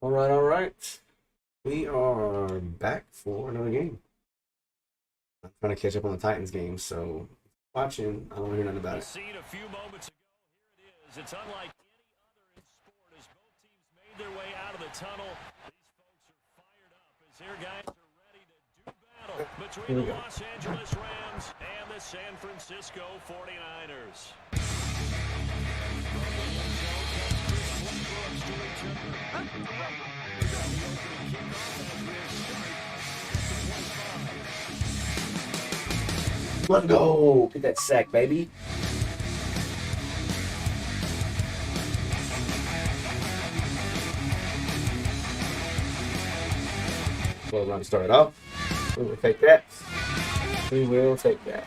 All right. We are back for another game. I'm trying to catch up on the Titans game, so watching, I don't want to hear nothing about it. Seen a few moments ago, here it is. It's unlike any other in sport as both teams made their way out of the tunnel. These folks are fired up as their guys are ready to do battle between the Los Angeles Rams and the San Francisco 49ers. Let's go. Get that sack, baby. Well, run start off. We will take that. We will take that.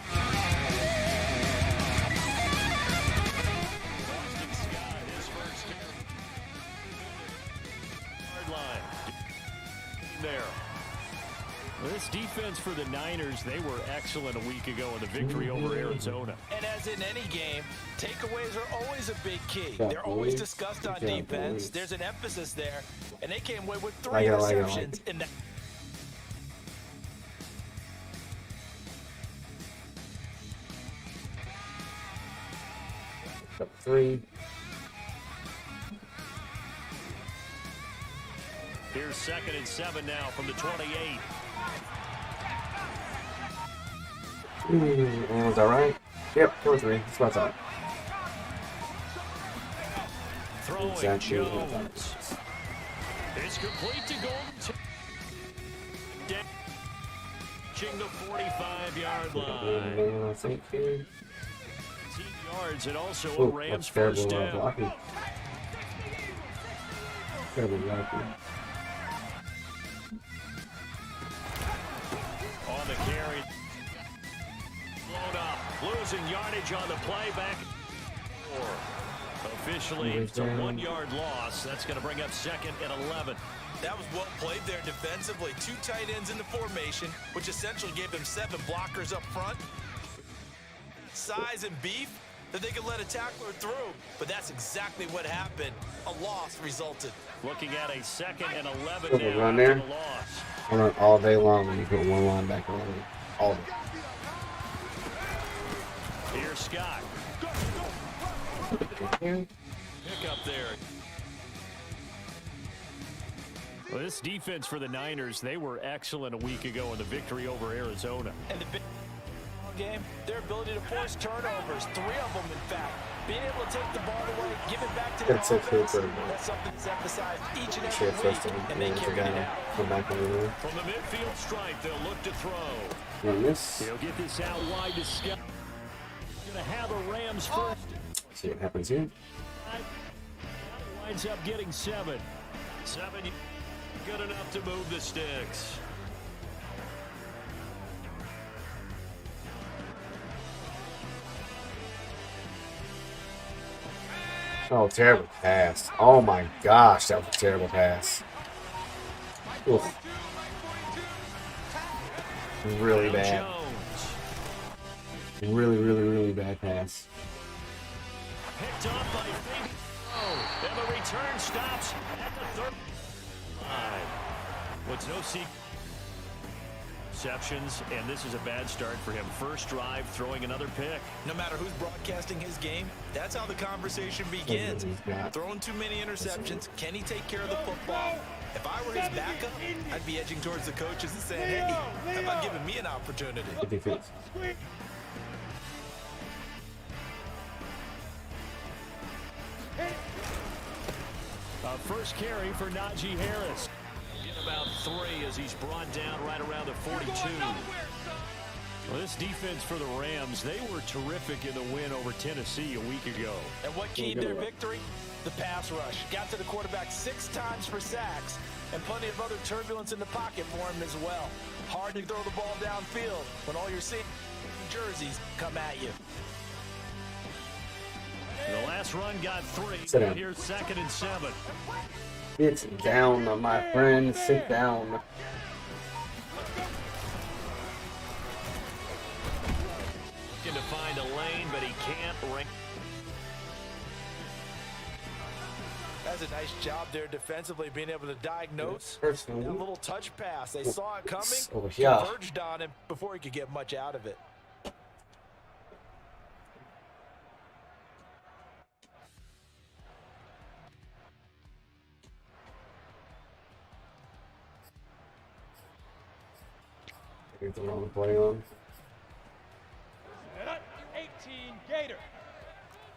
This defense for the Niners, they were excellent a week ago in the victory over Arizona. And as in any game, takeaways are always a big key. They're always discussed on defense. There's an emphasis there, and they came away with 3 interceptions in that. Up 3. Here's 2nd and 7 now from the 28. And was that right? Yep, 4-3. That's what's up. Throwing Exactly. Jones. It's complete to Golden. Dashing the 45-yard line. 18 yards and also a Rams first down. Terrible blocking. On the carry. Blown up. Losing yardage on the play back. Officially, it's a 1-yard loss. That's going to bring up 2nd and 11. That was well played there defensively. 2 tight ends in the formation, which essentially gave them 7 blockers up front. Size and beef that they could let a tackler through, but that's exactly what happened. A loss resulted. Looking at a 2nd and 11 now run after there. the loss. I run all day long when you put one linebacker on it. All day. Here's Scott. Pick up there. Well, this defense for the Niners, they were excellent a week ago in the victory over Arizona. And the big game, their ability to force turnovers, 3 of them in fact. Being able to take the ball away, give it back to the offense, that's something that's emphasized each and every week, and they carry it out. Come back over there. From the midfield stripe, they'll look to throw. Run this. He'll get this out wide to Scott. Going to have a Rams first. See what happens here. Winds up getting 7. 7 good enough to move the sticks. Oh, terrible pass. Oh my gosh, that was a terrible pass. Oof. Really bad. Really bad pass. Picked off by Big O. And the return stops at the 35. What's no secret. Receptions, and this is a bad start for him. First drive, throwing another pick. No matter who's broadcasting his game, that's how the conversation begins. Throwing too many interceptions, can he take care of the football? If I were his backup, I'd be edging towards the coaches and saying, hey, how about giving me an opportunity? First carry for Najee Harris. About 3 as he's brought down right around the 42. Well, this defense for the Rams, they were terrific in the win over Tennessee a week ago. And what keyed their victory? The pass rush. Got to the quarterback 6 times for sacks, and plenty of other turbulence in the pocket for him as well. Hard to throw the ball downfield when all you're seeing jerseys come at you. The last run got 3. Here's 2nd and 7. Sit down, my friend. Sit down. Looking to find a lane, but he can't. That's a nice job there defensively, being able to diagnose that little touch pass. They saw it coming, converged on him before he could get much out of it. Get the wrong play on. 18 Gator.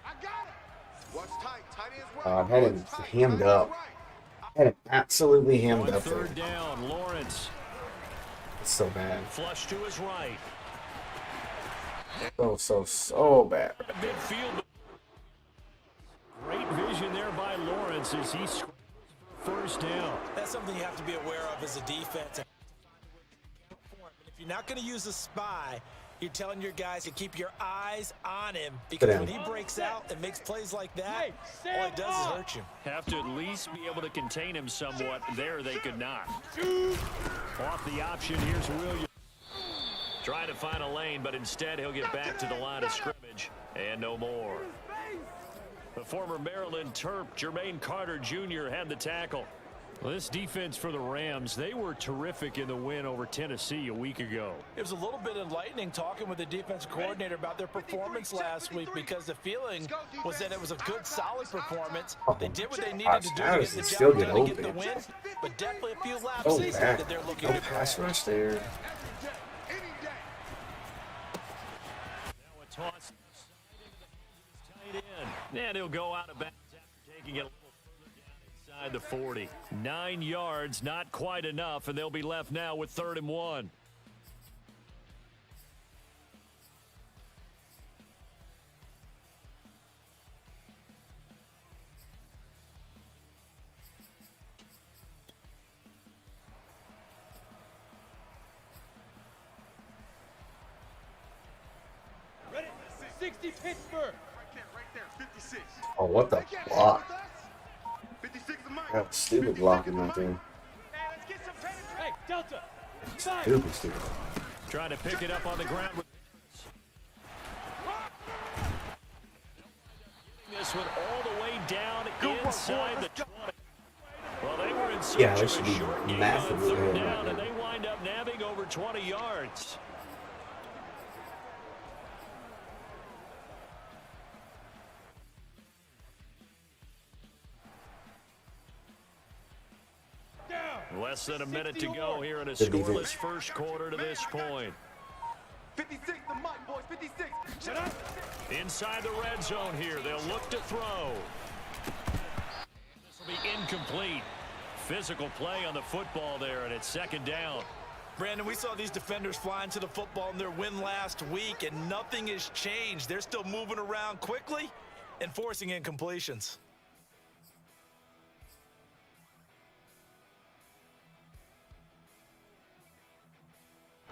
I got it. Watch tight. Tight is right. I had him hammed up. Had him absolutely hammed up. Third down, Lawrence. It's so bad. Flush to his right. So bad. Big field. Great vision there by Lawrence as he scores first down. That's something you have to be aware of as a defense. If you're not going to use a spy, you're telling your guys to keep your eyes on him, because when he breaks out and makes plays like that, all he does is hurt you. Have to at least be able to contain him somewhat. There they could not. Off the option, here's Williams. Trying to find a lane, but instead he'll get back to the line of scrimmage and no more. The former Maryland Terp, Jermaine Carter Jr. had the tackle. Well, this defense for the Rams, they were terrific in the win over Tennessee a week ago. It was a little bit enlightening talking with the defense coordinator about their performance last week, because the feeling was that it was a good, solid performance. They did what they needed to do to get the job done and get the win, but definitely a few lapses that they're looking to pass rush there. Now a toss tight end. And he'll go out of bounds after taking it a little further down inside the 40. 9 yards, not quite enough, and they'll be left now with 3rd and 1. Ready? 60 Pittsburgh. Right there, 56. Oh, what the block? 56 of mine. That was stupid blocking right there. Hey, Delta. Stupid. Trying to pick it up on the ground. This one all the way down inside the 20. Well, they were in search of a short game on 3rd down, and they wind up nabbing over 20 yards. Less than a minute to go here in a scoreless first quarter to this point. 56 the mic, boys, 56. Shut up. Inside the red zone here, they'll look to throw. This will be incomplete. Physical play on the football there, and it's 2nd down. Brandon, we saw these defenders flying to the football in their win last week, and nothing has changed. They're still moving around quickly and forcing incompletions.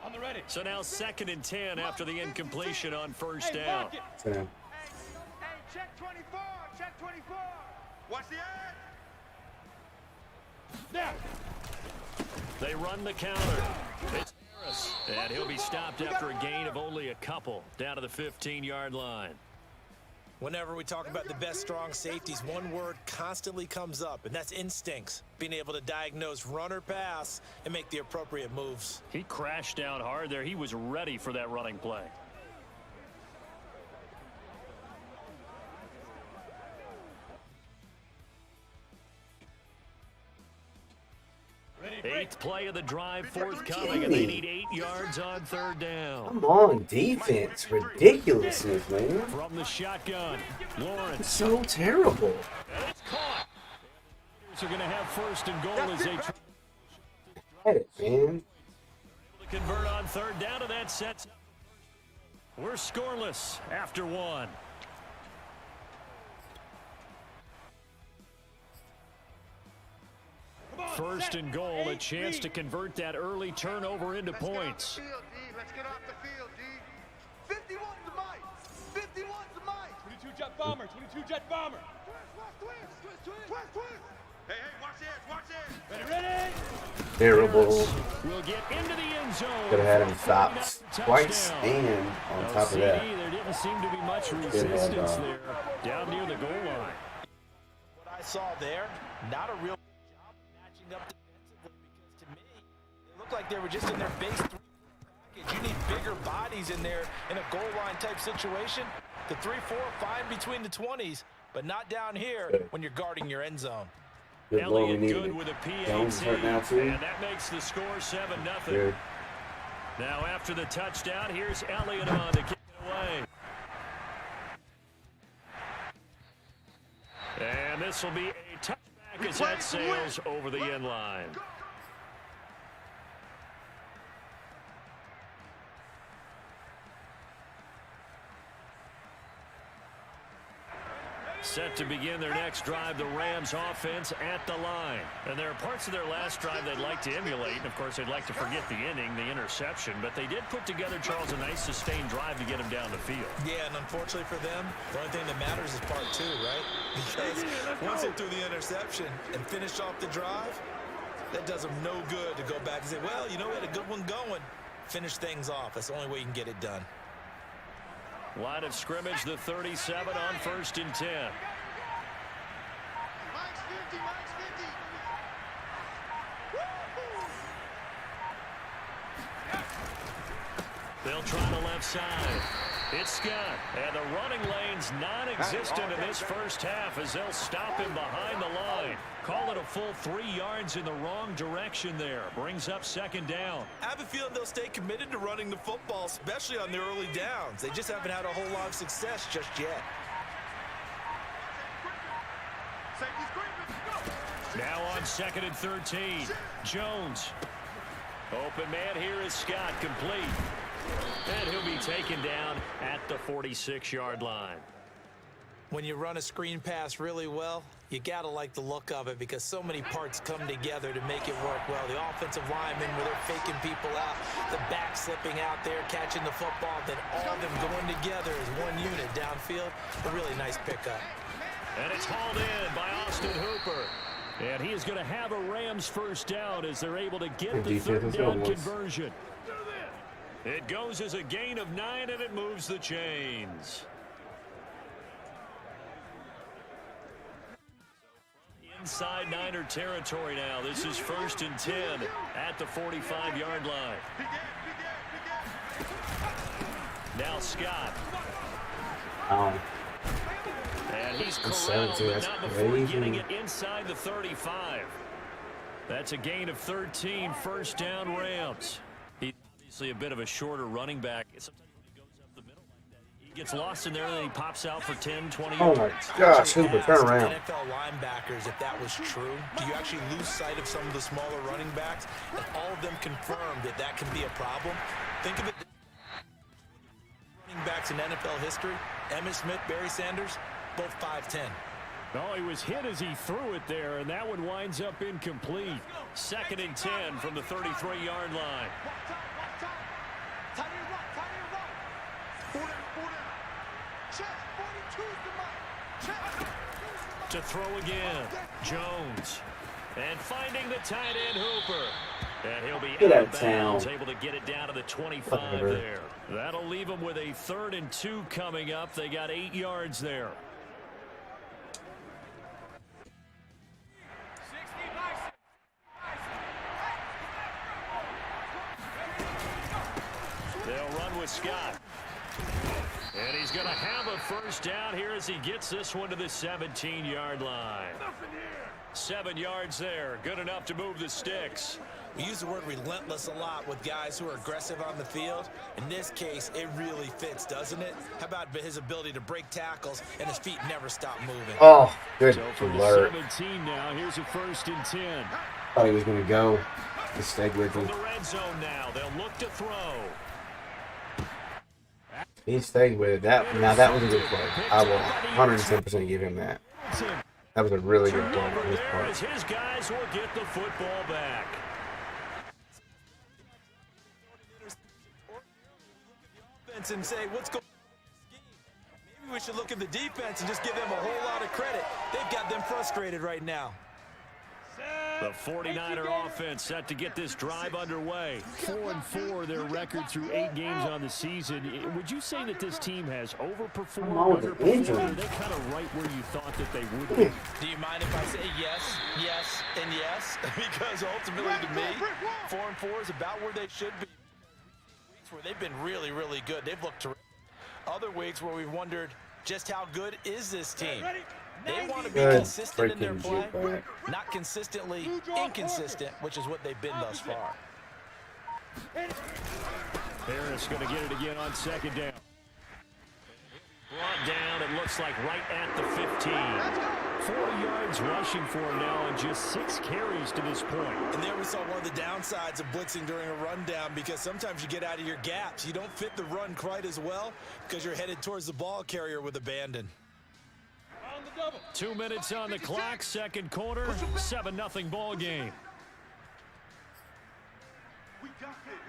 On the ready. So now 2nd and 10 after the incompletion on 1st down. Hey, check 24. Check 24. Watch the ad. Now. They run the counter. It's Harris, and he'll be stopped after a gain of only a couple down to the 15-yard line. Whenever we talk about the best strong safeties, one word constantly comes up, and that's instincts. Being able to diagnose run or pass and make the appropriate moves. He crashed down hard there. He was ready for that running play. Eighth play of the drive forthcoming, and they need 8 yards on 3rd down. Come on, defense. Ridiculousness, man. From the shotgun, Lawrence. It's so terrible. And it's caught. The Raiders are going to have 1st and goal as they try Man. to convert on 3rd down, and that sets up. We're scoreless after 1. First and goal, a chance to convert that early turnover into points. Let's get off the field, D. 51's the mic. 51's the mic. 22 jet bomber. 22 jet bomber. Twist. Hey, watch this, watch this. Ready? Terrible. Will get into the end zone. Could have had him stopped twice, and on top of that, there didn't seem to be much resistance there down near the goal line. What I saw there, not a real good job of matching up defensively, because to me, it looked like they were just in their base 3 package. You need bigger bodies in there in a goal line type situation. The 3-4 fine between the 20s, but not down here when you're guarding your end zone. good Lord, we Elliott need good it. with a PAT, Jones hurt now too. and that makes the score 7-0. Good. Now after the touchdown, here's Elliott on to kick it away. And this will be a touchback as that sails over the end line. Set to begin their next drive, the Rams offense at the line. And there are parts of their last drive they'd like to emulate. And, of course, they'd like to forget the inning, the interception. But they did put together, Charles, a nice sustained drive to get him down the field. Yeah, and unfortunately for them, the only thing that matters is part 2, right? Because once they threw the interception and finished off the drive, that does them no good to go back and say, well, you know, we had a good one going. Finish things off. That's the only way you can get it done. Line of scrimmage, the 37 on 1st and 10. Mike's 50, Mike's 50. They'll try the left side. It's Scott, and the running lane's non-existent in this first half as they'll stop him behind the line. Call it a full 3 yards in the wrong direction there. Brings up 2nd down. I have a feeling they'll stay committed to running the football, especially on their early downs. They just haven't had a whole lot of success just yet. Now on 2nd and 13. Jones. Open man here is Scott, complete. And he'll be taken down at the 46-yard line. When you run a screen pass really well, you got to like the look of it because so many parts come together to make it work well. The offensive linemen, where they're faking people out, the back slipping out there, catching the football, then all of them going together as one unit downfield. A really nice pickup. And it's hauled in by Austin Hooper. And he is going to have a Rams first down as they're able to get the 3rd down conversion. It goes as a gain of 9, and it moves the chains. Inside Niner territory now. This is 1st and 10 at the 45-yard line. Now Scott. And he's corralled, but not before getting it inside the 35. That's a gain of 13, 1st down Rams. He's obviously a bit of a shorter running back. Sometimes when he goes up the middle like that, he gets lost in there, and then he pops out for 10, 20 yards. Oh my gosh, Hooper, turn around. NFL linebackers, if that was true, do you actually lose sight of some of the smaller running backs? And all of them confirmed that that can be a problem. Think of it. Running backs in NFL history, Emmitt Smith, Barry Sanders, both 5'10". Oh, he was hit as he threw it there, and that one winds up incomplete. 2nd and 10 from the 33-yard line. To throw again, Jones. And finding the tight end, Hooper. And he'll be out of bounds, able to get it down to the 25 there. That'll leave him with a 3rd and 2 coming up. They got 8 yards there. They'll run with Scott. And he's going to have a first down here as he gets this one to the 17-yard line. 7 yards there. Good enough to move the sticks. We use the word relentless a lot with guys who are aggressive on the field. In this case, it really fits, doesn't it? How about his ability to break tackles and his feet never stop moving? Oh, good So for the alert. 17 now, here's a 1st and 10. Thought he was going to go. Just stayed with From him. the red zone now, they'll look to throw. He stayed with it. Now that was a good play. I will 110% give him that. That was a really good play on his There part. as his guys will get the football back. And say, what's going on? Maybe we should look at the defense and just give them a whole lot of credit. They've got them frustrated right now. The 49er offense set to get this drive underway. 4-4 their record through 8 games on the season. Would you say that this team has overperformed, underperformed, or are they kind of right where you thought that they would be? Do you mind if I say yes, yes, and yes? Because ultimately to me, 4-4 is about where they should be. Weeks where they've been really, really good. They've looked terrific. Other weeks where we've wondered just how good is this team? They want to be consistent in their play, not consistently inconsistent, which is what they've been thus far. Harris going to get it again on second down. Brought down, it looks like right at the 15. 4 yards rushing for him now and just 6 carries to this point. And there we saw one of the downsides of blitzing during a rundown, because sometimes you get out of your gaps. You don't fit the run quite as well because you're headed towards the ball carrier with abandon. 2 minutes on the clock, second quarter, 7-0 ball game.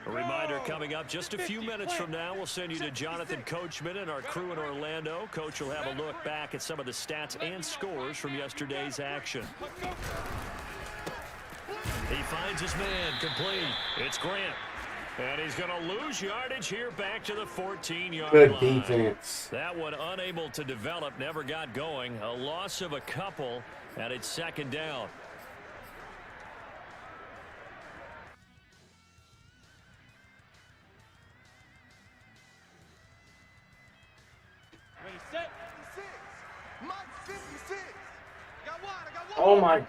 A reminder coming up just a few minutes from now, we'll send you to Jonathan Coachman and our crew in Orlando. Coach will have a look back at some of the stats and scores from yesterday's action. He finds his man, complete. It's Grant. And he's going to lose yardage here back to the 14-yard line. Good defense. That one unable to develop, never got going. A loss of a couple, and it's second down. Ready, set. 56. Mike 56. Got one. Oh my.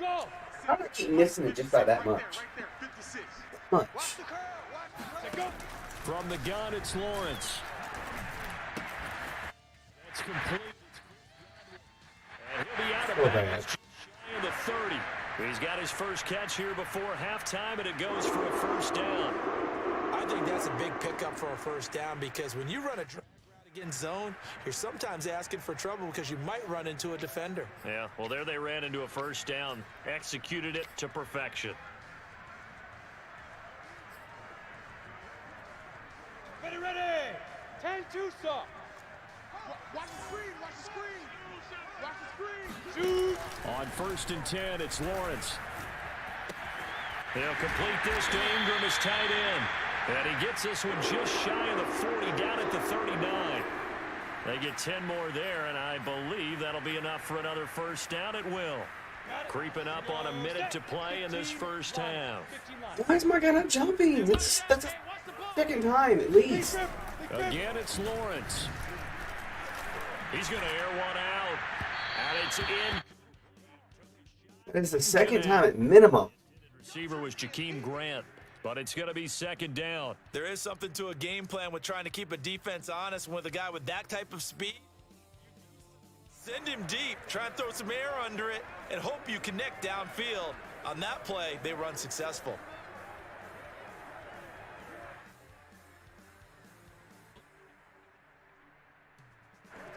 How did I keep missing it just by that much? Right there, 56. Much. Watch the curve. Watch the curve. From the gun, it's Lawrence. That's complete. And he'll be out of bounds. Shy of the 30. He's got his first catch here before halftime, and it goes for a first down. I think that's a big pickup for a first down, because when you run a drag route against zone, you're sometimes asking for trouble because you might run into a defender. Yeah, well, there they ran into a first down. Executed it to perfection. Ready. 10-2 stop. Watch the screen. Watch the screen. Watch the screen. Shoot. On 1st and 10, it's Lawrence. He'll complete this to Ingram as tight end. And he gets this one just shy of the 40, down at the 39. They get 10 more there, and I believe that'll be enough for another first down. It will. Creeping up on a minute to play in this first half. Why is my guy not jumping? That's the second time at least. Again, it's Lawrence. He's going to air one out. And it's in. It's the second time at minimum. Receiver was Jakeem Grant. But it's going to be second down. There is something to a game plan with trying to keep a defense honest with a guy with that type of speed. Send him deep, try and throw some air under it, and hope you connect downfield. On that play, they run successful.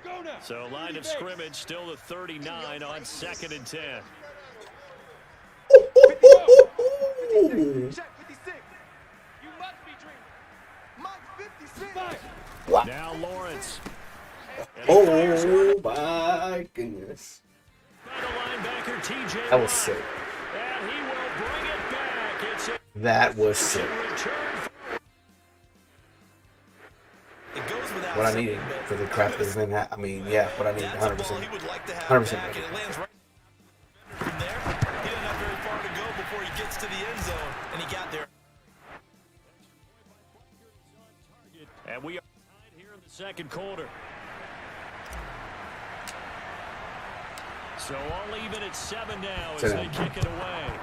Go now. So line of scrimmage still the 39 on 2nd and 10. Check 56. You must be dreaming. Mike 56. Wow. Now Lawrence. Oh my goodness. That was sick. And he will bring it back. It's That was sick. It goes without What I saying, needed but for the crap that's been I mean, yeah, what I needed, that's a 100%. ball he would like to have 100%. back, and it lands right from there. He didn't have very far to go before he gets to the end zone, and he got there. And we are tied here in the second quarter. So all even at 7 now as they kick it away.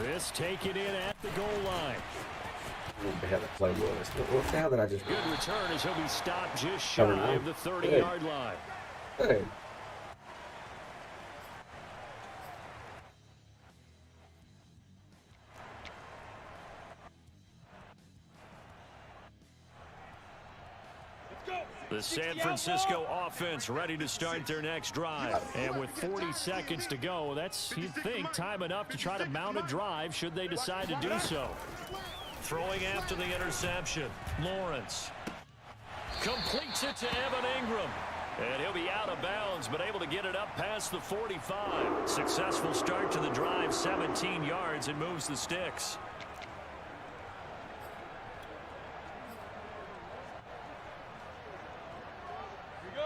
This taken in at the goal line. I don't know how the play was. What the hell did I just do? Good return as he'll be stopped just shy of the 30-yard line. Hey. The San Francisco offense ready to start their next drive. And with 40 seconds to go, that's, you'd think, time enough to try to mount a drive should they decide to do so. Throwing after the interception, Lawrence completes it to Evan Ingram. And he'll be out of bounds, but able to get it up past the 45. Successful start to the drive, 17 yards, and moves the sticks.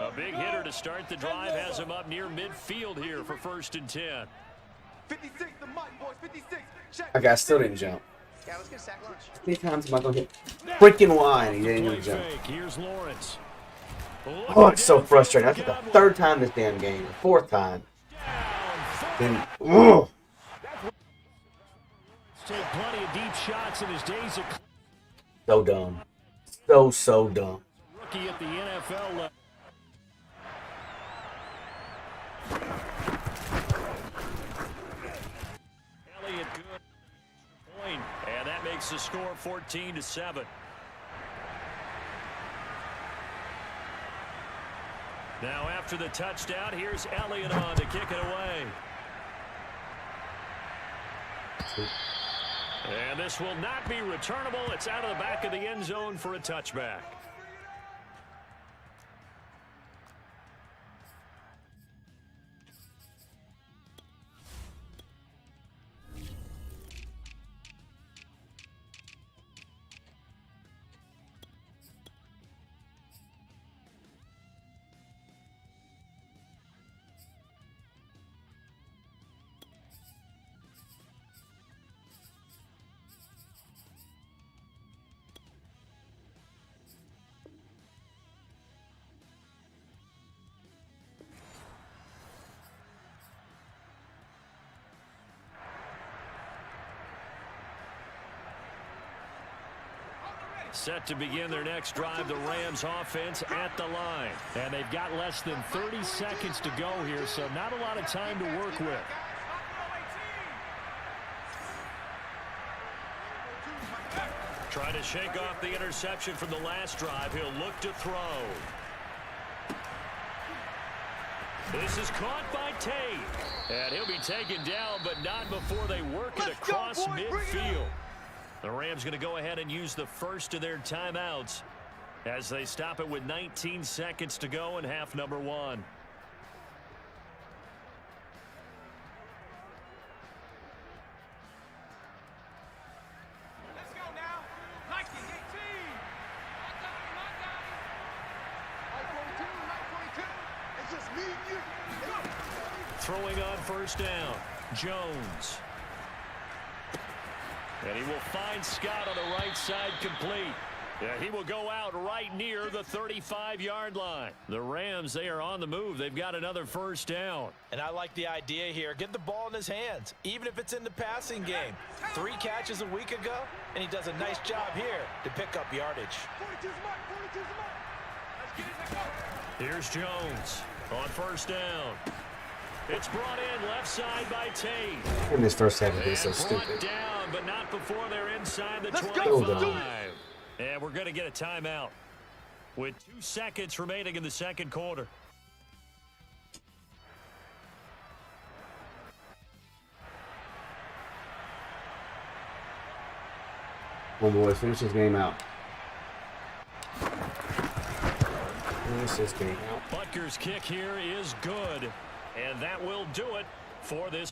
A big hitter to start the drive has him up near midfield here for 1st and 10. 56, the mic, boys, 56. Check. Okay, I still didn't jump. Yeah, let's get a sack lunch. How many times am I going to hit freaking line? He didn't Play even jump. fake. Here's Lawrence. Oh, it's so frustrating. That's like the 3rd time this damn game. The 4th time. Then, ugh. Take plenty of deep shots in his days of So dumb. So dumb. rookie at the NFL level. Elliott good point, and that makes the score 14-7. Now after the touchdown, here's Elliott on to kick it away. And this will not be returnable. It's out of the back of the end zone for a touchback. Set to begin their next drive, the Rams offense at the line. And they've got less than 30 seconds to go here, so not a lot of time to work with. Trying to shake off the interception from the last drive. He'll look to throw. This is caught by Tate. And he'll be taken down, but not before they work it across midfield. The Rams going to go ahead and use the first of their timeouts as they stop it with 19 seconds to go in half number 1. Let's go now. Nike 18. High 22. It's just me and you. Go. Throwing on 1st down, Jones. And he will find Scott on the right side complete. Yeah, he will go out right near the 35-yard line. The Rams, they are on the move. They've got another 1st down. And I like the idea here. Get the ball in his hands, even if it's in the passing game. 3 catches a week ago, and he does a nice job here to pick up yardage. 42's mark. 42's mark. Let's get it. Let's go. Here's Jones on 1st down. It's brought in left side by Tate. And this first half is so And stupid. brought down, but not before they're inside the Let's 25. go. And we're going to get a timeout with 2 seconds remaining in the 2nd quarter. Come on, boys, finish this game out. Finish this game out. Butker's kick here is good, and that will do it for this.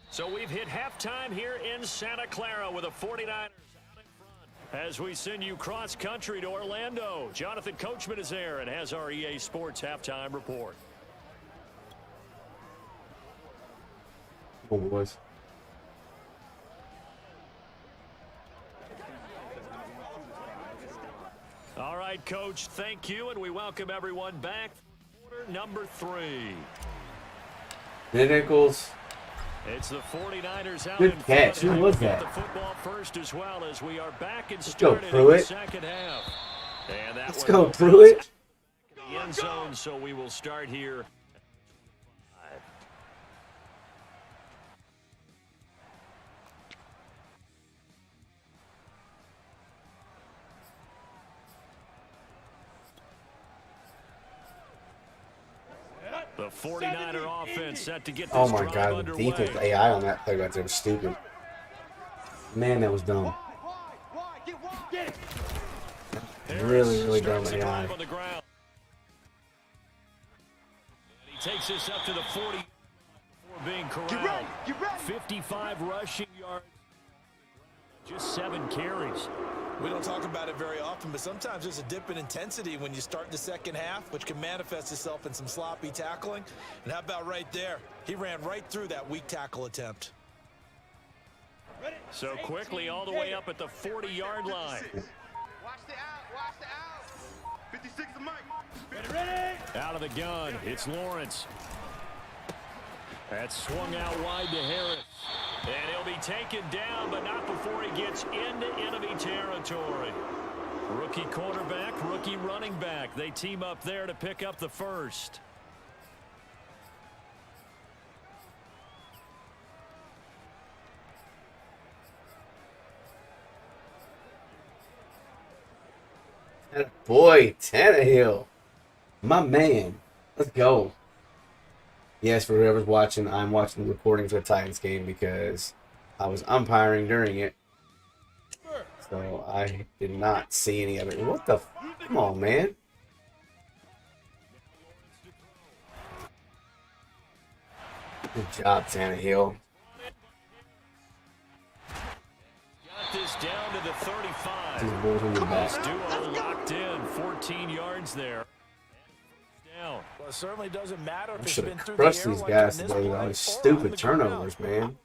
So we've hit halftime here in Santa Clara with the 49ers out in front. As we send you cross-country to Orlando, Jonathan Coachman is there and has our EA Sports halftime report. Come on, boys. All right, Coach, thank you, and we welcome everyone back for quarter number 3. Nichols. It's the 49ers out Good in catch. front. Who was Get that? the football first as well as we are back and go, started in the Pruitt. 2nd half. And that Let's one go, will Pruitt. the end zone, so we will start here. The 49er offense set to get this Oh my drive god, the underway. defense AI on that play right there was stupid. Man, that was dumb. Why? Get wide. Get it. Harris Really, really starts dumb the AI. drive on the ground. Takes this up to the 40 before being corralled. 55 rushing yards, just 7 carries. We don't talk about it very often, but sometimes there's a dip in intensity when you start the second half, which can manifest itself in some sloppy tackling. And how about right there? He ran right through that weak tackle attempt. So quickly all the way up at the 40-yard line. Watch the out. 56 the mic. Ready? Out of the gun, it's Lawrence. That's swung out wide to Harris. And he'll be taken down, but not before he gets into enemy territory. Rookie quarterback, rookie running back. They team up there to pick up the first. Boy, Tannehill. My man. Let's go. Yes, for whoever's watching, I'm watching the recording for the Titans game because I was umpiring during it. So I did not see any of it. What the? Come on, man. Good job, Tannehill. Got this down to the 35. These boys on your back. This duo locked in, 14 yards there. Down. Well, it certainly doesn't matter if I it's should been have through crushed the air these like guys on this today with play all or these on stupid the turnovers, ground. man.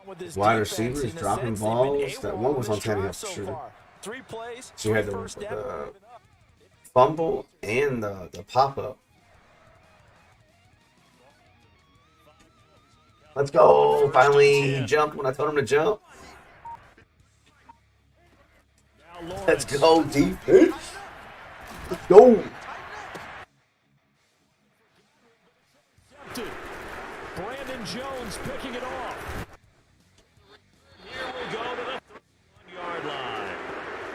With this Wide defense, receivers in a dropping sense, they've been balls. That AWOL one was on this drive Tannehill so for sure. far. 3 plays, So you had 3 the first down. fumble and the pop-up. Let's go. Finally, he jumped when I told him to jump. Now Let's Lawrence. go, defense. Let's go. Brandon Jones picking it off. Here we go to the 31-yard line.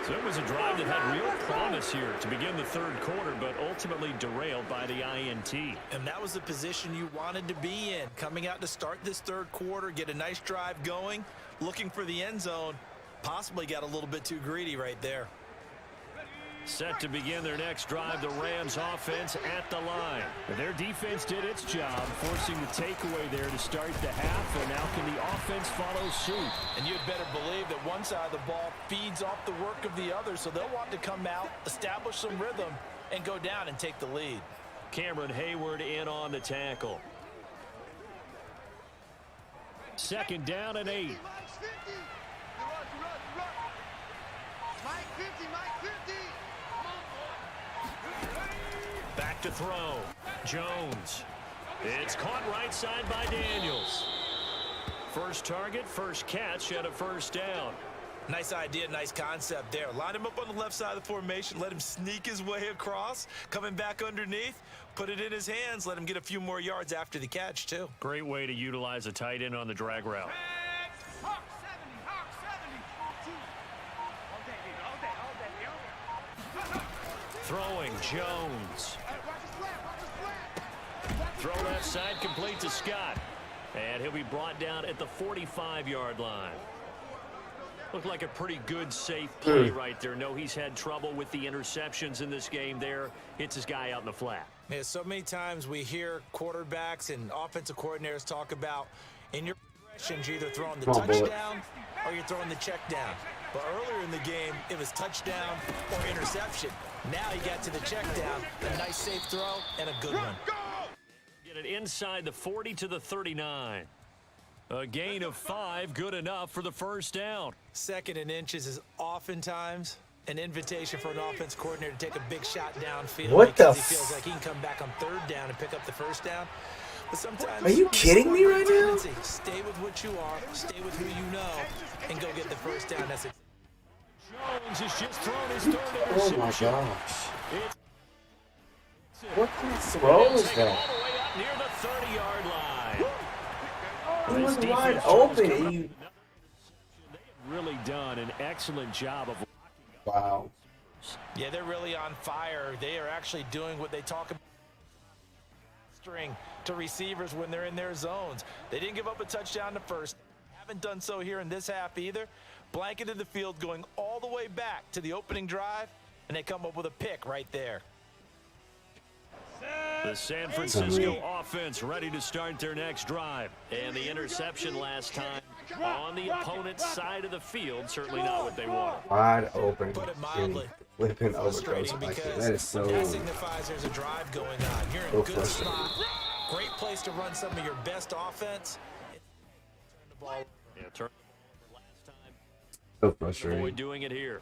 So it was a drive that had real promise here to begin the third quarter, but ultimately derailed by the INT. And that was the position you wanted to be in. Coming out to start this third quarter, get a nice drive going, looking for the end zone. Possibly got a little bit too greedy right there. Set to begin their next drive, the Rams offense at the line. Their defense did its job, forcing the takeaway there to start the half, and now can the offense follow suit? And you'd better believe that one side of the ball feeds off the work of the other, so they'll want to come out, establish some rhythm, and go down and take the lead. Cameron Hayward in on the tackle. Second down and 8. Mike 50. Mike 50. Mike 50. Back to throw. Jones. It's caught right side by Daniels. First target, first catch, and a first down. Nice idea, nice concept there. Line him up on the left side of the formation, let him sneak his way across, coming back underneath, put it in his hands, let him get a few more yards after the catch, too. Great way to utilize a tight end on the drag route. Hawk 70. Hawk 70. All day, all day, all day. Throwing, Jones. Watch his flat. Watch his flat. Throw left side, complete to Scott. And he'll be brought down at the 45-yard line. Looked like a pretty good, safe play right there. No, he's had trouble with the interceptions in this game there. Hits his guy out in the flat. Yeah, so many times we hear quarterbacks and offensive coordinators talk about in your progressions, you're either throwing the touchdown or you're throwing the check down. But earlier in the game, it was touchdown or interception. Now he got to the check down, a nice safe throw, and a good one. Get it inside the 40 to the 39. A gain of 5, good enough for the first down. Second and inches is oftentimes an invitation for an offense coordinator to take a big shot downfield What the because he feels like he can come back on third down and pick up the first down. But sometimes Are you kidding me right now? Stay with what you are, stay with who you know, and go get the first down. That's it. Jones has just thrown his third Oh interception. my gosh. It's What kind of throw is all that? the way up near the 30-yard line. He was This wide defense open. chose And to- you, They have really done an excellent job of wow. Yeah, they're really on fire. They are actually doing what they talk about string to receivers when they're in their zones. They didn't give up a touchdown to first. Haven't done so here in this half either. Blanketed the field going all the way back to the opening drive, and they come up with a pick right there. The San Francisco offense ready to start their next drive. And the interception last time on the opponent's side of the field, certainly not what they want. Wide open. Put it mildly. Flipping Frustrating overdose like that. because That is so. that signifies there's a drive going on. You're in So a good frustrating. spot. Great place to run some of your best offense. Turn the ball. Yeah, turn over last time. So Avoid frustrating. doing it here.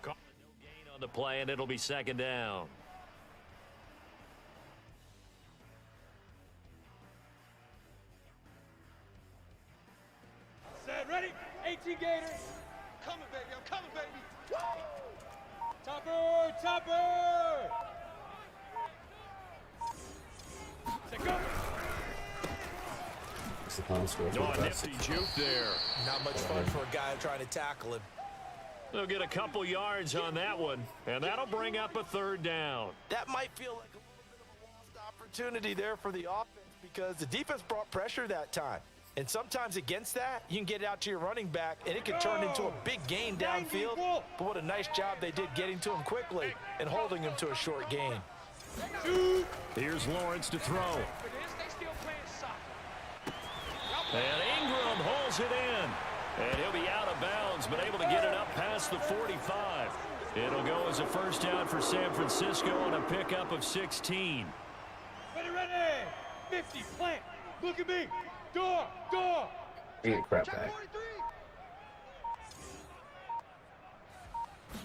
No gain on the play, and it'll be second down. Set, ready? 18 Gators. Coming, baby. I'm coming, baby. Woo! Topper, topper. Set, go. It's the final score for Oh, the best. nifty juke there. Not much fun for a guy trying to tackle him. They'll get a couple yards on that one, and that'll bring up a third down. That might feel like a little bit of a lost opportunity there for the offense because the defense brought pressure that time. And sometimes against that, you can get it out to your running back, and it can turn into a big gain downfield. But what a nice job they did getting to him quickly and holding him to a short gain. Here's Lawrence to throw. And Ingram holds it in. And he'll be out of bounds, but able to get it up past the 45. It'll go as a first down for San Francisco on a pickup of 16. Ready, ready. 50, plant. Look at me. Door, door. Ain't crap back.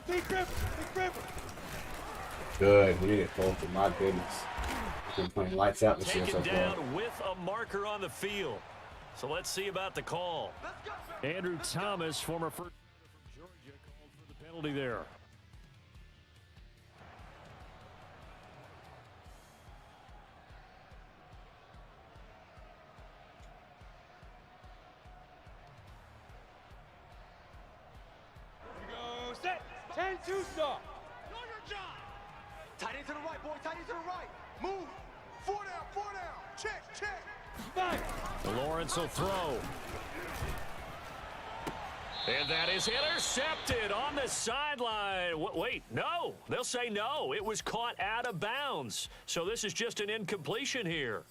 Big grip, big grip. Good. We need it, Colton. My goodness. We've been playing lights out this year so Taken far. down with a marker on the field. So let's see about the call. Andrew Thomas, former first from Georgia, called for the penalty there. We go, set. 10-2 stop. Know your job. Tight end to the right, boy. Tight end to the right. Move. Four down, four down. Check, check. 5. Lawrence will throw. And that is intercepted on the sideline. Wait, no. They'll say no. It was caught out of bounds. So this is just an incompletion here.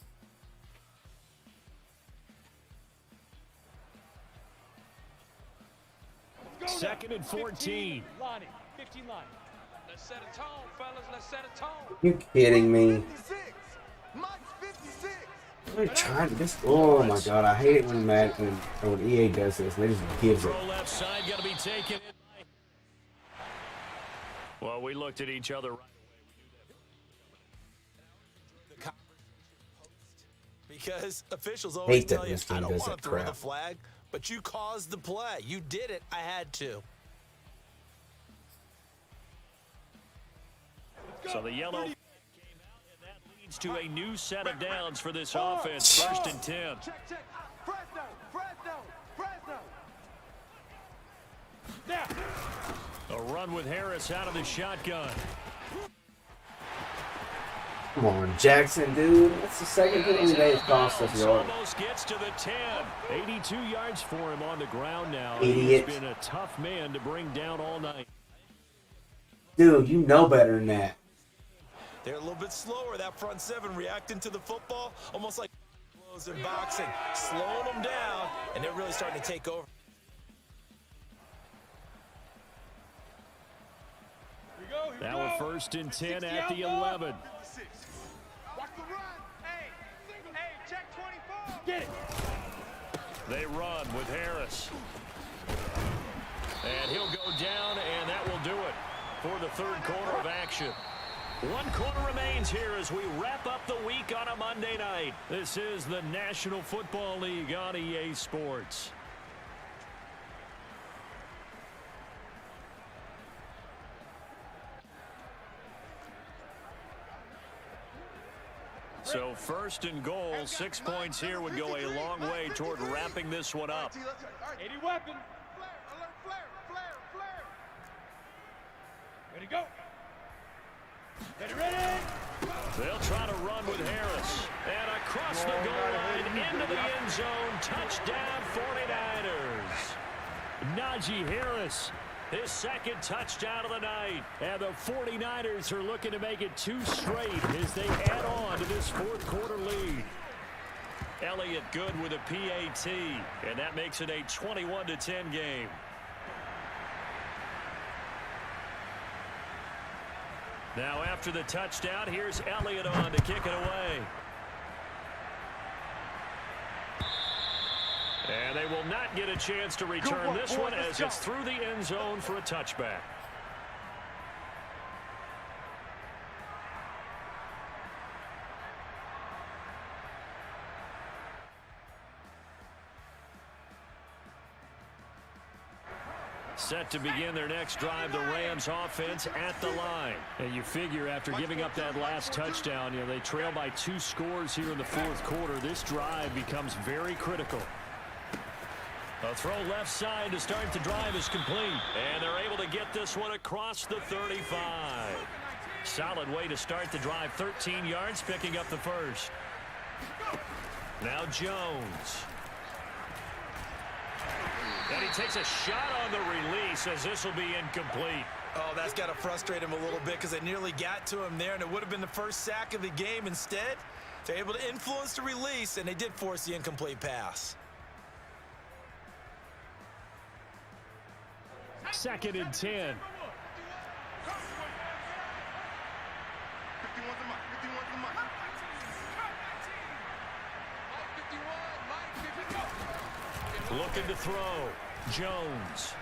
Second and 14. Lonnie, 15 line. Let's set a tone, fellas. Let's set a tone. You kidding me? 56. Mike's 56. They're trying to just. Oh my god, I hate it when when EA does this. They just gives it. Throw left side, got to be taken. Well, we looked at each other right The conversation post, because officials always Hate that tell you, this team I don't does want that to throw the crap. flag, but you caused the play. You did it. I had to. So the yellow came out, and that leads to a new set of downs for this offense. First and 10. Check, check. Fresno, Fresno, Fresno. Now. A run with Harris out of the shotgun. Come on, Jackson, dude. That's the second thing they've cost us yards. Almost gets to the 10. 82 yards for him on the ground now. Idiot. He's been a tough man to bring down all night. Dude, you know better than that. They're a little bit slower, that front seven, reacting to the football, almost like blows in boxing, slowing them down, and they're really starting to take over. Here we go, here we Now go. we're first and 10 60 at the out, 11. Watch the run. Hey, check 24. Get it. They run with Harris. And he'll go down, and that will do it for the third quarter of action. One quarter remains here as we wrap up the week on a Monday night. This is the National Football League on EA Sports. So first and goal, 6 points here would go a long way toward wrapping this one up. 80 weapon. Flare, alert, flare, flare, flare. Ready, go. Ready, ready. They'll try to run with Harris. And across the goal line, into the end zone. Touchdown, 49ers. Najee Harris His second touchdown of the night. And the 49ers are looking to make it 2 straight as they add on to this fourth quarter lead. Elliott good with a PAT, and that makes it a 21-10 game. Now after the touchdown, here's Elliott on to kick it away. And they will not get a chance to return this one as it's through the end zone for a touchback. Set to begin their next drive, the Rams offense at the line. And you figure after giving up that last touchdown, they trail by 2 scores here in the fourth quarter. This drive becomes very critical. A throw left side to start the drive is complete. And they're able to get this one across the 35. Solid way to start the drive. 13 yards, picking up the first. Now Jones. And he takes a shot on the release as this will be incomplete. Oh, that's got to frustrate him a little bit because they nearly got to him there, and it would have been the first sack of the game. Instead, they're able to influence the release, and they did force the incomplete pass. 2nd and 10. Looking to throw. Jones.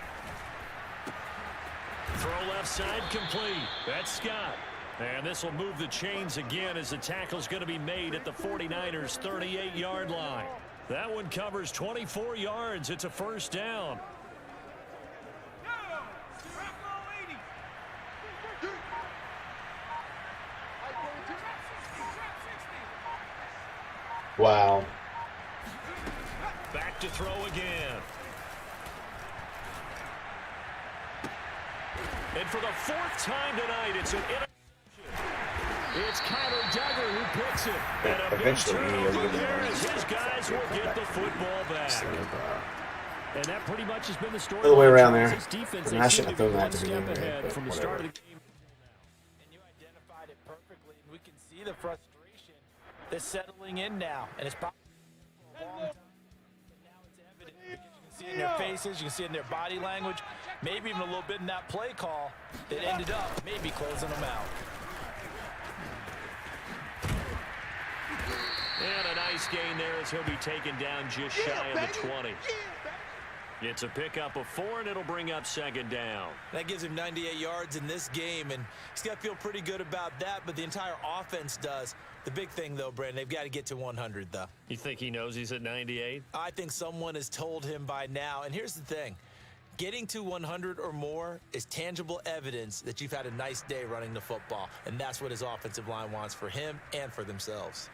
Throw left side complete. That's Scott. And this will move the chains again as the tackle's going to be made at the 49ers' 38-yard line. That one covers 24 yards. It's a first down. Wow. Back to throw again. And for the 4th time tonight, it's an interception. It's Kyler Duggar who picks it. And a big turnover there as his guys will get the football back. And that pretty much has been the story. All the way around there. Defense, I shouldn't have filmed that one at the step beginning, ahead but from the whatever. start of the game. And you identified it perfectly, and we can see the frustration that's settling in now. And it's probably for a long time, but now it's evident because you can see it in their faces, you can see it in their body language, maybe even a little bit in that play call that ended up maybe closing them out. And a nice gain there as he'll be taken down just shy of the 20. It's a pickup of 4, and it'll bring up 2nd down. That gives him 98 yards in this game, and he's got to feel pretty good about that, but the entire offense does. The big thing, though, Brandon, they've got to get to 100, though. You think he knows he's at 98? I think someone has told him by now, and here's the thing. Getting to 100 or more is tangible evidence that you've had a nice day running the football, and that's what his offensive line wants for him and for themselves.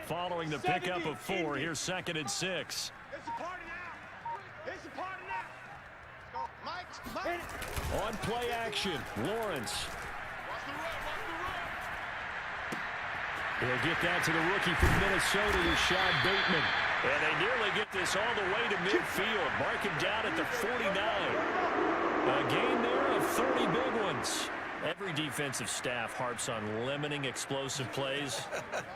Following the pickup of 4, here's 2nd and 6. It's a party now. It's a party now. Let's go. Mike. On play action, Lawrence. Watch the run. Watch the run. He'll get that to the rookie from Minnesota, Rashad Bateman. And they nearly get this all the way to midfield. Mark him down at the 49. A gain there of 30 big ones. Every defensive staff harps on limiting explosive plays.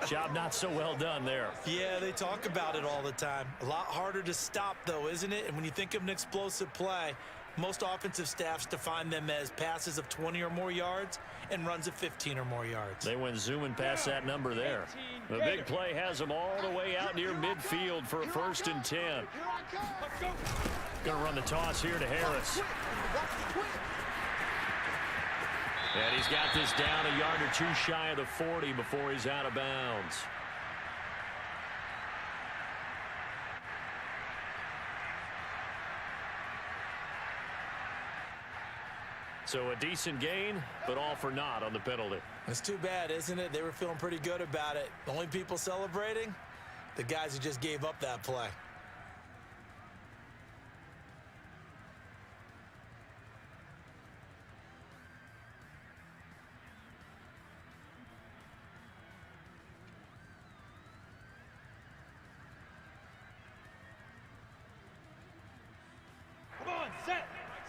Job not so well done there. Yeah, they talk about it all the time. A lot harder to stop, though, isn't it? And when you think of an explosive play, most offensive staffs define them as passes of 20 or more yards and runs of 15 or more yards. They went zooming past that number there. The big play has them all the way out near midfield for a 1st and 10. Here I come. Let's go. Going to run the toss here to Harris. And he's got this down a yard or 2 shy of the 40 before he's out of bounds. So a decent gain, but all for naught on the penalty. It's too bad, isn't it? They were feeling pretty good about it. The only people celebrating? The guys who just gave up that play.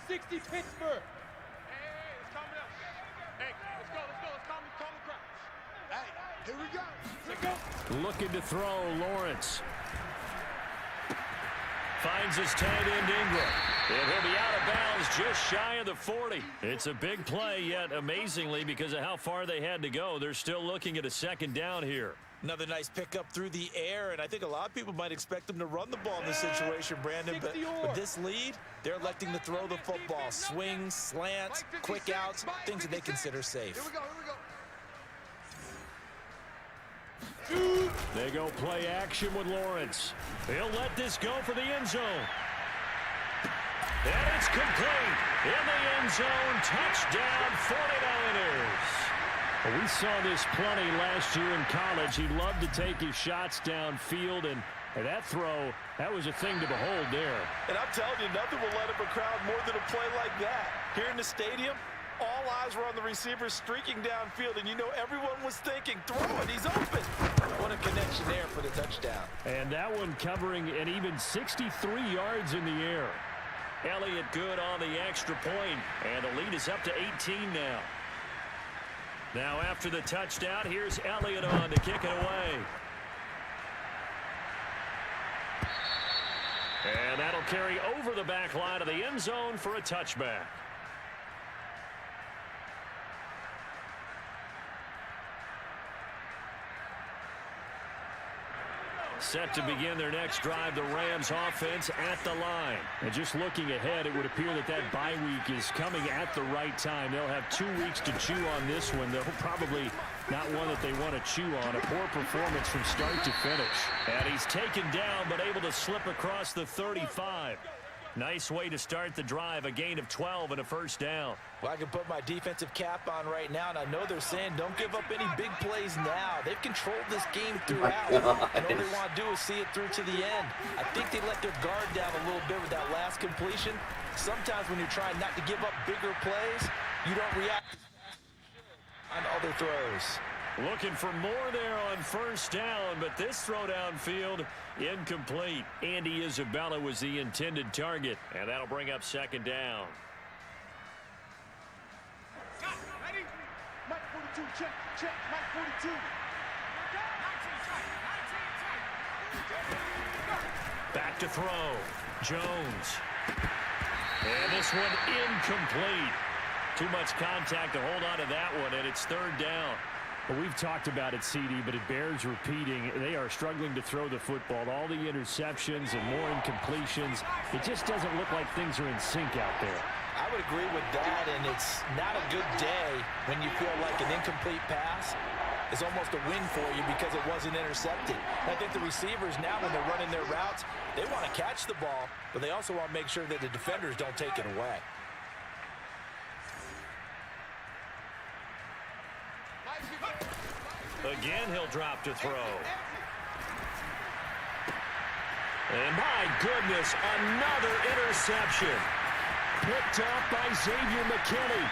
60 Pittsburgh. Hey, let's calm it up. Hey, let's go. Let's calm the crowd. Hey, here we go. Let's go. Looking to throw, Lawrence. Finds his tight end Ingram. And he'll be out of bounds just shy of the 40. It's a big play, yet amazingly, because of how far they had to go, they're still looking at a second down here. Another nice pickup through the air, and I think a lot of people might expect them to run the ball in this situation, Brandon, but with this lead, they're electing to throw the football. Swings, slants, quick outs, things that they consider safe. Here we go. They go play action with Lawrence. He'll let this go for the end zone. And it's complete. In the end zone, touchdown 49ers. We saw this plenty last year in college. He loved to take his shots downfield, and that throw, that was a thing to behold there. And I'm telling you, nothing will light up a crowd more than a play like that. Here in the stadium, all eyes were on the receiver streaking downfield, and you know everyone was thinking, throw it, he's open. What a connection there for the touchdown. And that one covering an even 63 yards in the air. Elliott good on the extra point, and the lead is up to 18 now. Now after the touchdown, here's Elliott on to kick it away. And that'll carry over the back line of the end zone for a touchback. Set to begin their next drive, the Rams offense at the line. And just looking ahead, it would appear that bye week is coming at the right time. They'll have 2 weeks to chew on this one. They'll probably not one that they want to chew on. A poor performance from start to finish. And he's taken down, but able to slip across the 35. Nice way to start the drive, a gain of 12 and a first down. Well, I can put my defensive cap on right now, and I know they're saying don't give up any big plays now. They've controlled this game throughout, and all they want to do is see it through to the end. I think they let their guard down a little bit with that last completion. Sometimes when you're trying not to give up bigger plays, you don't react as fast as you should on other throws. Looking for more there on first down, but this throw downfield, incomplete. Andy Isabella was the intended target, and that'll bring up second down. Ready? Mike 42, check, Mike 42. Back to throw. Jones. And this one incomplete. Too much contact to hold on to that one, and it's third down. Well, we've talked about it, CD, but it bears repeating. They are struggling to throw the football. All the interceptions and more incompletions. It just doesn't look like things are in sync out there. I would agree with that, and it's not a good day when you feel like an incomplete pass is almost a win for you because it wasn't intercepted. I think the receivers now, when they're running their routes, they want to catch the ball, but they also want to make sure that the defenders don't take it away. Again, he'll drop to throw. And my goodness, another interception. Picked up by Xavier McKinney.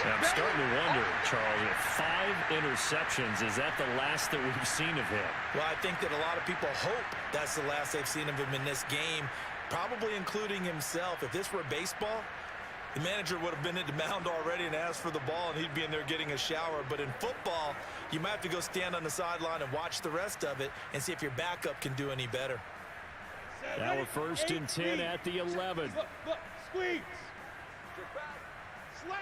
I'm starting to wonder, Charles, if 5 interceptions, is that the last that we've seen of him? Well, I think that a lot of people hope that's the last they've seen of him in this game, probably including himself. If this were baseball, the manager would have been at the mound already and asked for the ball, and he'd be in there getting a shower. But in football, you might have to go stand on the sideline and watch the rest of it and see if your backup can do any better. Now a first and 10 at the 11. Look, squeeze. Slam.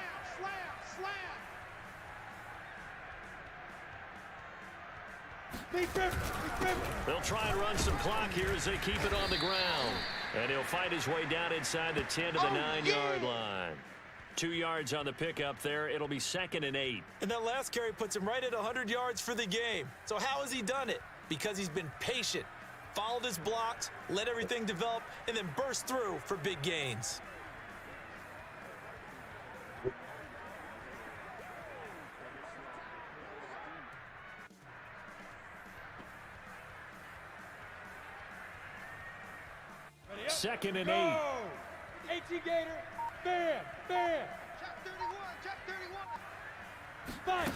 They'll try and run some clock here as they keep it on the ground. And he'll fight his way down inside the 10 to the 9-yard line. 2 yards on the pickup there. It'll be 2nd and 8. And that last carry puts him right at 100 yards for the game. So how has he done it? Because he's been patient, followed his blocks, let everything develop, and then burst through for big gains. Second and 8. 18 Gator. Bam. Check 31. Fine.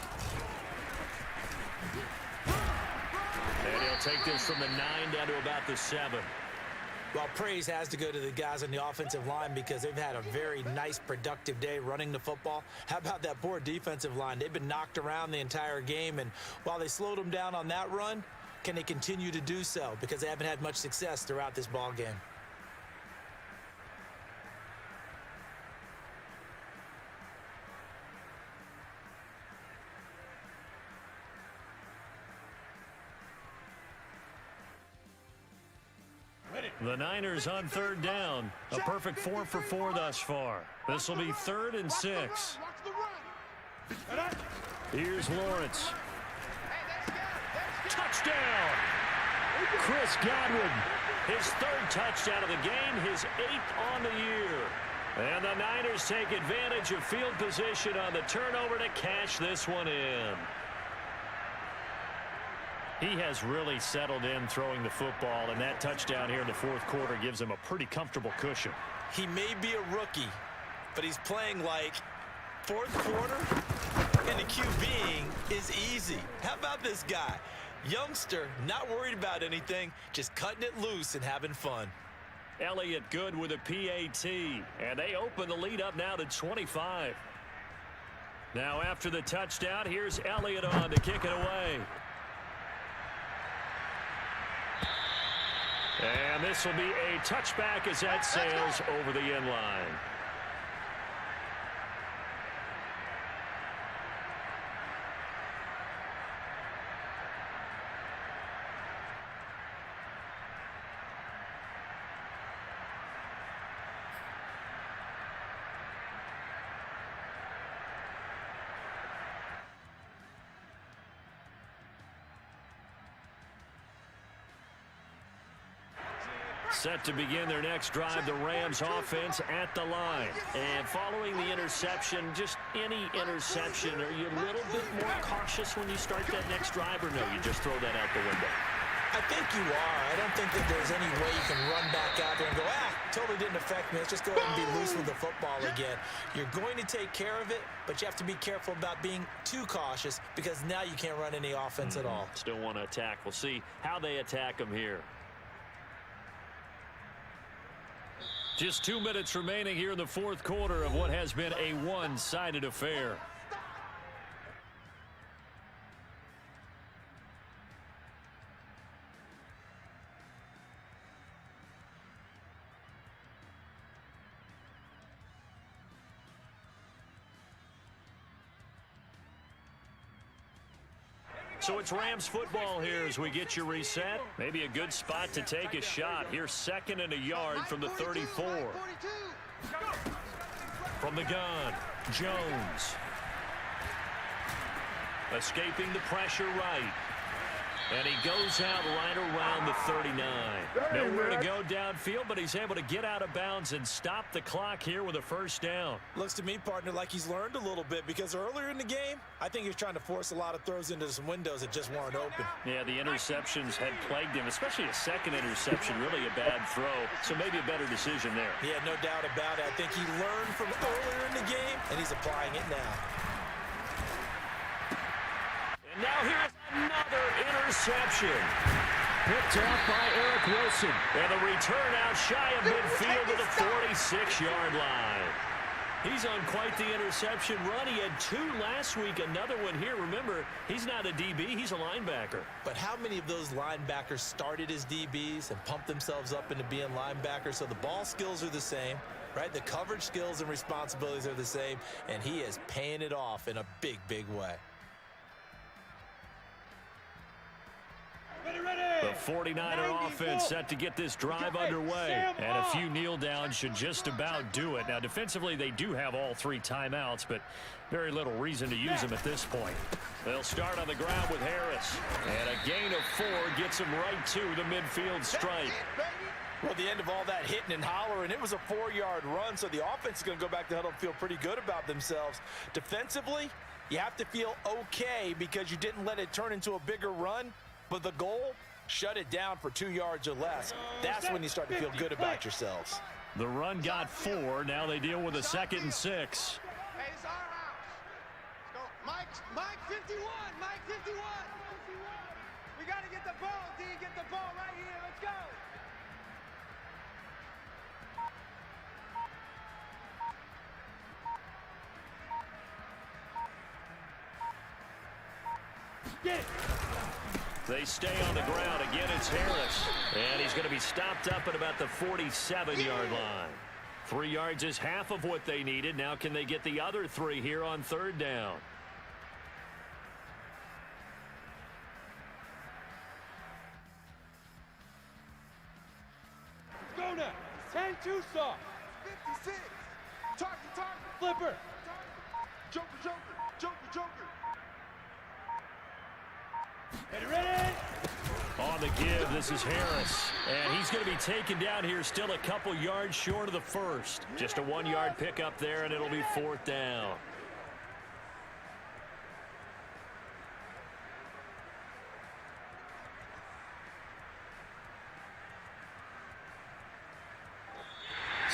And he'll take this from the 9 down to about the 7. Well, praise has to go to the guys on the offensive line because they've had a very nice, productive day running the football. How about that poor defensive line? They've been knocked around the entire game, and while they slowed them down on that run, can they continue to do so? Because they haven't had much success throughout this ball game. The Niners on 3rd down. A perfect 4 for 4 thus far. This will be 3rd and 6. Here's Lawrence. Touchdown! Chris Godwin, his 3rd touchdown of the game, his 8th on the year. And the Niners take advantage of field position on the turnover to cash this one in. He has really settled in throwing the football, and that touchdown here in the 4th quarter gives him a pretty comfortable cushion. He may be a rookie, but he's playing like 4th quarter, and the QBing is easy. How about this guy? Youngster, not worried about anything, just cutting it loose and having fun. Elliott good with a PAT, and they open the lead up now to 25. Now after the touchdown, here's Elliott on to kick it away. And this will be a touchback as that sails over the end line. Set to begin their next drive, the Rams offense at the line. And following the interception, just any interception, are you a little bit more cautious when you start that next drive, or no, you just throw that out the window? I think you are. I don't think that there's any way you can run back out there and go, totally didn't affect me. Let's just go ahead and be loose with the football again. You're going to take care of it, but you have to be careful about being too cautious because now you can't run any offense at all. Still want to attack. We'll see how they attack them here. Just 2 minutes remaining here in the 4th quarter of what has been a one-sided affair. So it's Rams football here as we get you reset. Maybe a good spot to take a shot. Here's 2nd and a yard from the 34. From the gun, Jones. Escaping the pressure right. And he goes out right around the 39. Nowhere to go downfield, but he's able to get out of bounds and stop the clock here with a 1st down. Looks to me, partner, like he's learned a little bit because earlier in the game, I think he was trying to force a lot of throws into some windows that just weren't open. Yeah, the interceptions had plagued him, especially a 2nd interception, really a bad throw. So maybe a better decision there. Yeah, no doubt about it. I think he learned from earlier in the game, and he's applying it now. And now here's another interception. Picked off by Eric Wilson. And the return out shy of midfield to the 46-yard line. He's on quite the interception run. He had 2 last week, another one here. Remember, he's not a DB, he's a linebacker. But how many of those linebackers started as DBs and pumped themselves up into being linebackers? So the ball skills are the same, right? The coverage skills and responsibilities are the same, and he is paying it off in a big, big way. The 49er offense set to get this drive underway. And a few kneel downs should just about do it. Now, defensively, they do have all 3 timeouts, but very little reason to use them at this point. They'll start on the ground with Harris. And a gain of 4 gets him right to the midfield stripe. Well, the end of all that hitting and hollering, it was a 4-yard run, so the offense is going to go back to huddle and feel pretty good about themselves. Defensively, you have to feel okay because you didn't let it turn into a bigger run, but the goal, shut it down for 2 yards or less. That's when you start to feel good about yourselves. The run got 4. Now they deal with a 2nd and 6. Hey, it's our house. Let's go. Mike 51. Mike 51. We got to get the ball. D, get the ball right here. Let's go. They stay on the ground. Again, it's Harris. And he's going to be stopped up at about the 47-yard line. 3 yards is half of what they needed. Now can they get the other 3 here on 3rd down? Go now. 10-2 soft. 56. Target. Flipper. Joker. Ready? On the give, this is Harris. And he's going to be taken down here still a couple yards short of the first. Just a 1-yard pickup there, and it'll be 4th down.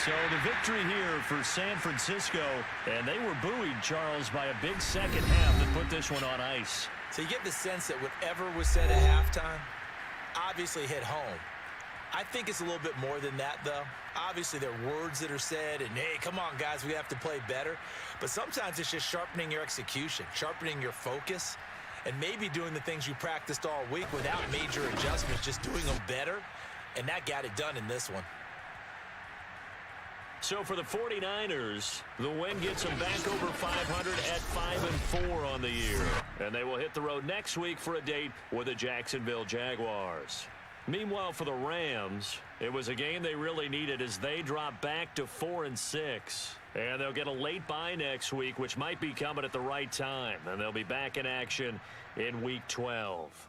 So the victory here for San Francisco, and they were buoyed, Charles, by a big second half that put this one on ice. So you get the sense that whatever was said at halftime obviously hit home. I think it's a little bit more than that, though. Obviously, there are words that are said, and, hey, come on, guys, we have to play better. But sometimes it's just sharpening your execution, sharpening your focus, and maybe doing the things you practiced all week without major adjustments, just doing them better, and that got it done in this one. So for the 49ers, the win gets them back over 500 at 5-4 on the year. And they will hit the road next week for a date with the Jacksonville Jaguars. Meanwhile, for the Rams, it was a game they really needed as they drop back to 4-6. And they'll get a late bye next week, which might be coming at the right time. And they'll be back in action in Week 12.